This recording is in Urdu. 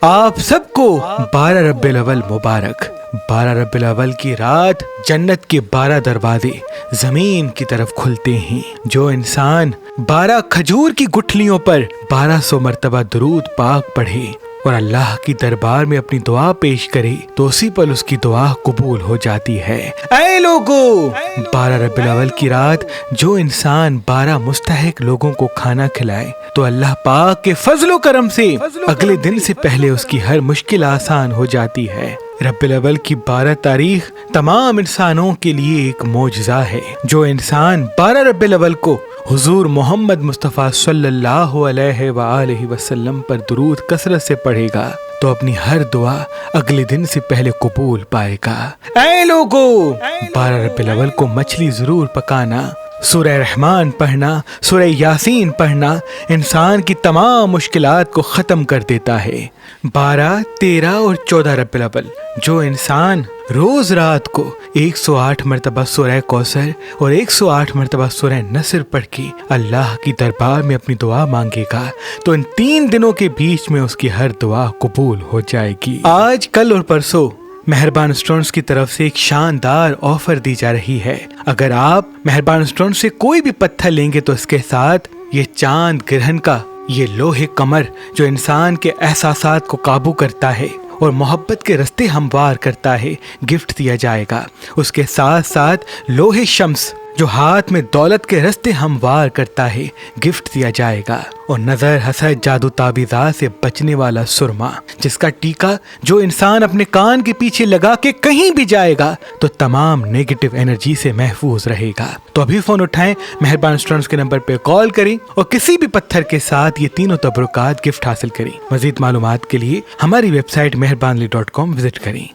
آپ سب کو 12 ربیع الاول مبارک۔ 12 ربیع الاول کی رات جنت کے 12 دروازے زمین کی طرف کھلتے ہیں۔ جو انسان 12 کھجور کی گٹھلیوں پر 1200 مرتبہ درود پاک پڑھے اور اللہ کی دربار میں اپنی دعا پیش کرے تو اسی پل اس کی دعا قبول ہو جاتی ہے۔ اے لوگو، 12 ربیع الاول کی رات جو انسان 12 مستحق لوگوں کو کھانا کھلائے تو اللہ پاک کے فضل و کرم سے اگلے دن سے پہلے اس کی ہر مشکل آسان ہو جاتی ہے۔ ربیع الاول کی 12 تاریخ تمام انسانوں کے لیے ایک معجزہ ہے۔ جو انسان 12 ربیع الاول کو حضور محمد مصطفیٰ صلی اللہ علیہ وآلہ وسلم پر درود کثرت سے پڑھے گا تو اپنی ہر دعا اگلے دن سے پہلے قبول پائے گا۔ اے لوگو، 12 ربیع الاول کو مچھلی ضرور پکانا، سورہ رحمان پڑھنا، سورہ یاسین پڑھنا انسان کی تمام مشکلات کو ختم کر دیتا ہے۔ 12، 13 اور 14 ربیع الاول جو انسان روز رات کو 108 مرتبہ سورہ کوثر اور 108 مرتبہ سورہ نصر پڑھ کے اللہ کی دربار میں اپنی دعا مانگے گا تو ان 3 دنوں کے بیچ میں اس کی ہر دعا قبول ہو جائے گی۔ آج، کل اور پرسوں مہربان اسٹونز کی طرف سے ایک شاندار آفر دی جا رہی ہے۔ اگر آپ مہربان اسٹون سے کوئی بھی پتھر لیں گے تو اس کے ساتھ یہ چاند گرہن کا یہ لوہے کمر جو انسان کے احساسات کو قابو کرتا ہے اور محبت کے رستے ہموار کرتا ہے گفٹ دیا جائے گا۔ اس کے ساتھ ساتھ لوہے شمس جو ہاتھ میں دولت کے رستے ہموار کرتا ہے گفٹ دیا جائے گا، اور نظر حسد جادو تعویذات سے بچنے والا سرما جس کا ٹیکا جو انسان اپنے کان کے پیچھے لگا کے کہیں بھی جائے گا تو تمام نیگیٹو انرجی سے محفوظ رہے گا۔ تو ابھی فون اٹھائیں، مہربان اسٹونز کے نمبر پہ کال کریں اور کسی بھی پتھر کے ساتھ یہ تینوں تبرکات گفٹ حاصل کریں۔ مزید معلومات کے لیے ہماری ویب سائٹ meherbanli.com وزٹ کریں۔